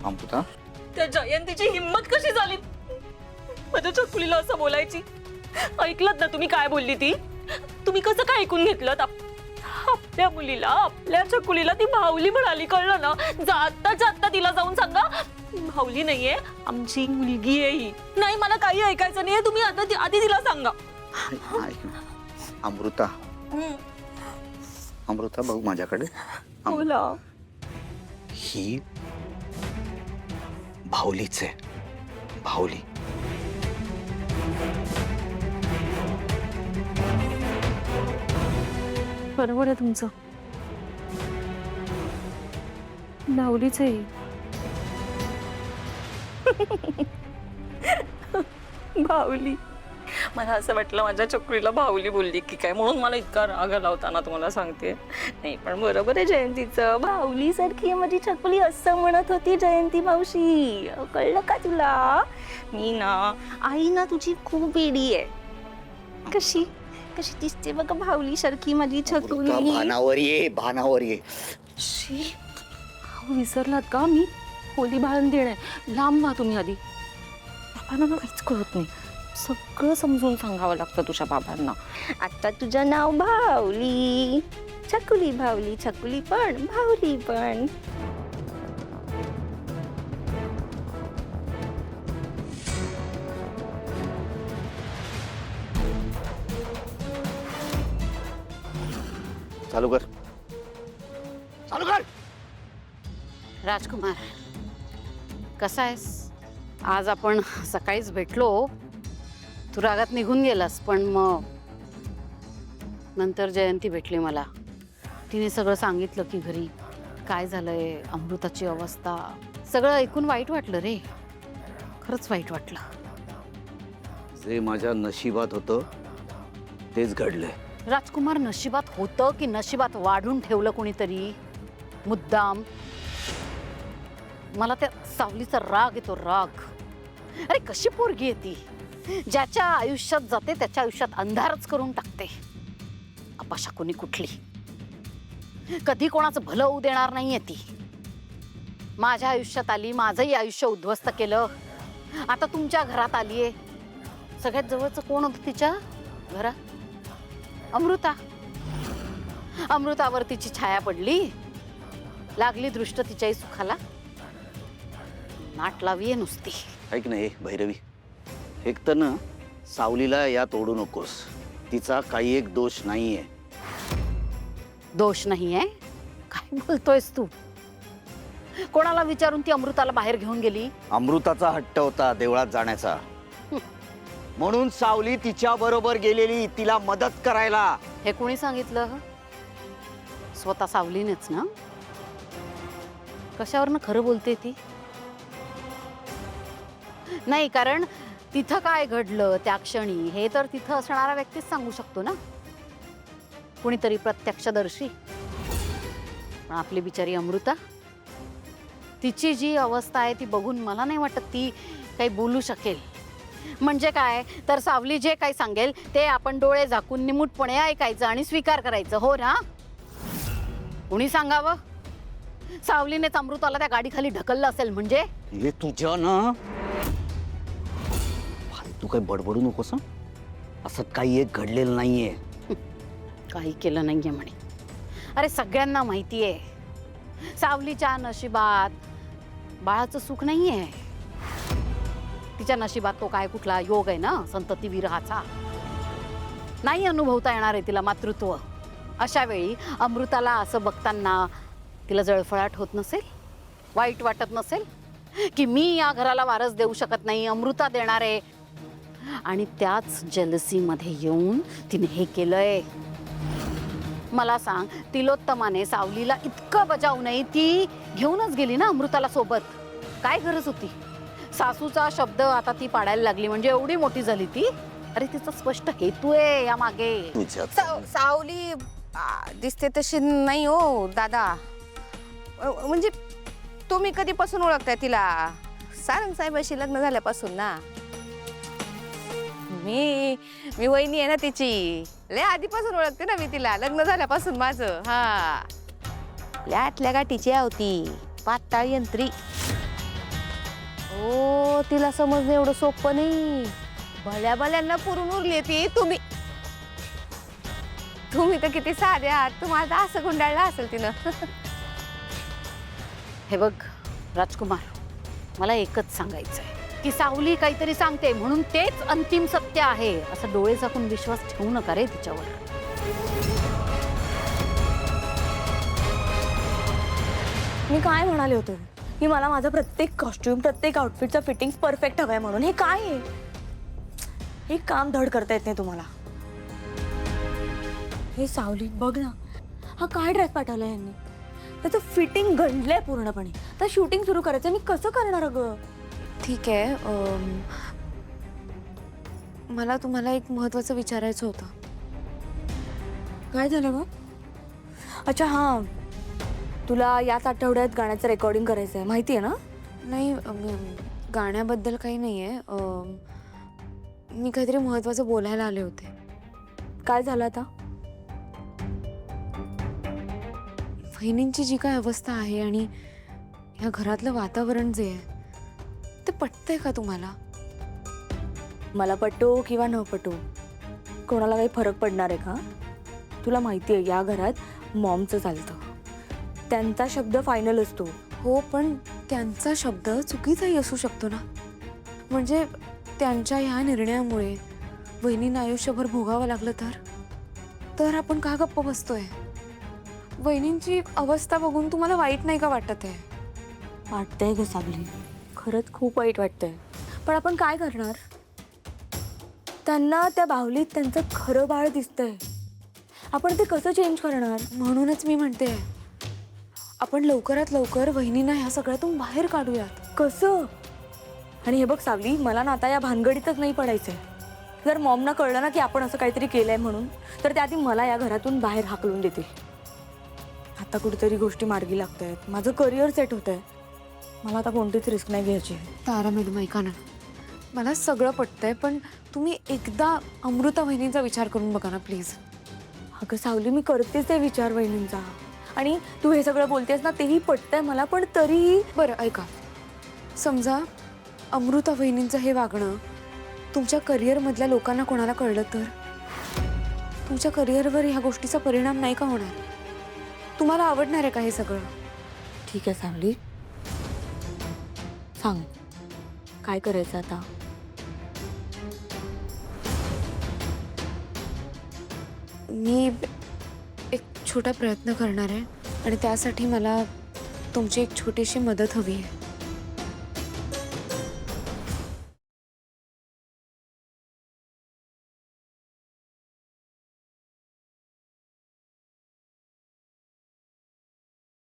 अमृता, त्या जयंतीची हिम्मत कशी झाली माझ्या छकुलीला असं बोलायची? ऐकलत ना तुम्ही काय बोलली ती? तुम्ही कसं काय ऐकून घेतलं? आपल्या मुलीला, आपल्या छकुलीला ती भावली म्हणाली, कळलं ना? जाता तिला जाऊन सांगा, भावली नाहीये, आमची मुलगी आहे ही. नाही, मला काही ऐकायचं नाहीये, तुम्ही आता आधी तिला सांगा. अमृता, अमृता बघ माझ्याकडे. बोला. ही भावलीच आहे, भावली. बरोबर आहे तुमचं, भावलीच आहे. भावली. मला असं वाटलं माझ्या छकुलीला भावली बोलली की काय, म्हणून मला इतका राग आला होता ना, तुम्हाला सांगते. नाही पण बरोबर आहे जयंतीचं, भावली सारखी माझी छकुली असं म्हणत होती जयंती मावशी. कळलं का तुला? मी ना, आई ना तुझी खूप वेडी आहे. कशी कशी दिसते बघा भावली सारखी माझी छकुली. भानावर ये, भानावर ये. विसरलात का? मी होली बाळण देणे. लांब व्हा तुम्ही आधी. बाबांना ना काहीच कळत नाही, सगळं समजून सांगावं लागतं तुझ्या बाबांना. आता तुझं नाव भावली, छकुली भावली, छकुली पण भावली पण. चालू कर, चालू कर. राजकुमार, कसा आहेस? आज आपण सकाळीच भेटलो, तू रागात निघून गेलास, पण मग नंतर जयंती भेटली मला. तिने सगळं सांगितलं की घरी काय झालंय, अमृताची अवस्था, सगळं ऐकून वाईट वाटलं रे. खरंच वाईट वाटलं. जे माझ्या नशिबात होतं तेच घडलंय. राजकुमार, नशिबात होतं की नशिबात वाढून ठेवलं कोणीतरी मुद्दाम? मला त्या सावलीचा राग येतो, राग. अरे कशी पोरगी आहे ती, ज्याच्या आयुष्यात जाते त्याच्या आयुष्यात अंधारच करून टाकते. अपशकुनी कुठली, कधी कोणाचं भलं होऊ देणार नाहीये ती. माझ्या आयुष्यात आली, माझंही आयुष्य उद्ध्वस्त केलं. आता तुमच्या घरात आलीये. सगळ्यात जवळचं कोण होतं तिच्या घरात? अमृता. अमृतावर तिची छाया पडली, लागली दृष्ट तिच्याही सुखाला. नाट लावी नुसती. ऐक ना, भैरवी, एक तर ना सावलीला यात ओढू नकोस. तिचा काही एक दोष नाहीये. दोष नाहीये? काय बोलतोयस तू? कोणाला विचारून ती अमृताला बाहेर घेऊन गेली? अमृताचा हट्ट होता देवळात जाण्याचा, म्हणून सावली तिच्या बरोबर गेलेली तिला मदत करायला. हे कोणी सांगितलं? स्वतः सावलीनेच ना? कशावरनं खरं बोलते ती? नाही, कारण तिथं काय घडलं त्या क्षणी हे तर तिथं असणारा व्यक्तीच सांगू शकतो ना, कुणीतरी प्रत्यक्षदर्शी. पण आपली बिचारी अमृता, तिची जी अवस्था आहे ती बघून मला नाही वाटत ती काही बोलू शकेल. म्हणजे काय तर सावली जे काही सांगेल ते आपण डोळे झाकून निमूटपणे ऐकायचं आणि स्वीकार करायचं, हो ना? कुणी सांगावं? सावलीनेच अमृताला त्या गाडीखाली ढकललं असेल म्हणजे? हे तुझ्या ना, तू काही बडबडू नकोस. असं काही एक घडलेलं नाहीये. काही केलं नाहीये म्हणे. अरे सगळ्यांना माहितीये सावलीच्या नशिबात बाळाचं सुख नाहीये. तिच्या नशिबात तो काय कुठला योग आहे ना, संतती विरहाचा. नाही अनुभवता येणार आहे तिला मातृत्व. अशा वेळी अमृताला असं बघताना तिला जळफळाट होत नसेल? वाईट वाटत नसेल की मी या घराला वारस देऊ शकत नाही, अमृता देणार आहे? आणि त्याच जेलसीमध्ये येऊन तिने हे केलंय. मला सांग, तिलोत्तमाने सावलीला इतकं बजावूनही ती घेऊनच गेली ना अमृताला सोबत. काय गरज होती? सासूचा शब्द आता ती पाडायला लागली म्हणजे एवढी मोठी झाली ती. अरे तिचा स्पष्ट हेतू आहे या मागे. सावली दिसते तशी नाही हो दादा. म्हणजे तुम्ही कधीपासून ओळखताय तिला? सारंग साहेबाशी लग्न झाल्यापासून ना. मी वहिनी आहे ना तिची, लय आधीपासून ओळखते ना मी तिला, लग्न झाल्यापासून माझं. हा, लॅटल्या गाठीची होती, पाताळ यंत्री. हो तिला समजणं एवढं सोपं नाही. भल्या भल्यांना पुरून उरली ती. तुम्ही तर किती साधे आहात. तुम्हाला असं गुंडाळलं असेल तिनं. हे बघ राजकुमार, मला एकच सांगायचं आहे की सावली काहीतरी सांगते म्हणून तेच अंतिम सत्य आहे असं डोळे झाकून विश्वास ठेवू नका रे तिच्यावर. मी काय म्हणाले होते की मला माझा प्रत्येक कॉस्ट्युम प्रत्येक आउटफिटचा फिटिंग परफेक्ट हवाय म्हणून. हे काय आहे? हे काम धड करता येत नाही तुम्हाला. हे सावली बघ ना, हा काय ड्रेस पाठवला यांनी. त्याचं फिटिंग गंडलंय पूर्णपणे. तर शूटिंग सुरू करायचं मी कसं करणार अगं. ठीक आहे. मला तुम्हाला एक महत्त्वाचं विचारायचं होतं. काय झालं ग? अच्छा हां, तुला याच आठवड्यात गाण्याचं रेकॉर्डिंग करायचं आहे माहिती आहे ना? नाही गाण्याबद्दल काही नाही आहे. मी काहीतरी महत्त्वाचं बोलायला आले होते. काय झालं आता? वहिनींची जी काय अवस्था आहे आणि ह्या घरातलं वातावरण जे आहे ते पटतंय का तुम्हाला? मला पटो किंवा न पटो कोणाला काही फरक पडणार आहे का? तुला माहिती आहे या घरात मॉमचं चालतं. त्यांचा शब्द फायनल असतो. हो पण त्यांचा शब्द चुकीचाही असू शकतो ना. म्हणजे त्यांच्या ह्या निर्णयामुळे वहिनींना आयुष्यभर भोगावं लागलं तर आपण का गप्प बसतोय? वहिनींची अवस्था बघून तुम्हाला वाईट नाही का वाटत आहे? वाटतंय ग सावली, खरंच खूप वाईट वाटतंय. पण आपण काय करणार? त्यांना त्या बाहुलीत त्यांचं खरं बाळ दिसतंय. आपण ते कसं चेंज करणार? म्हणूनच मी म्हणते आपण लवकरात लवकर वहिनींना ह्या सगळ्यातून बाहेर काढूयात. कसं? आणि हे बघ सावली, मला ना आता या भानगडीतच नाही पडायचंय. जर मॉमना कळलं ना की आपण असं काहीतरी केलंय म्हणून, तर त्या आधी मला या घरातून बाहेर हाकलून देतील. आता कुठेतरी गोष्टी मार्गी लागत आहेत. माझं करिअर सेट होत आहे. मला आता कोणतीच रिस्क नाही घ्यायची. तारा मॅडम ऐका ना, मला सगळं पटतंय पण तुम्ही एकदा अमृता वहिनींचा विचार करून बघा ना प्लीज. अगं सावली, मी करतेच आहे विचार वहिनींचा. आणि तू हे सगळं बोलतेस ना तेही पटतंय मला, पण तरीही. बरं ऐका, समजा अमृता वहिनींचं हे वागणं तुमच्या करिअरमधल्या लोकांना कोणाला कळलं तर तुमच्या करिअरवर ह्या गोष्टीचा परिणाम नाही का होणार? तुम्हाला आवडणार आहे का हे सगळं? ठीक आहे सावली, सांग काय करायचं आता? मी एक छोटा प्रयत्न करणार आहे आणि त्यासाठी मला तुमची एक छोटीशी मदत हवी आहे.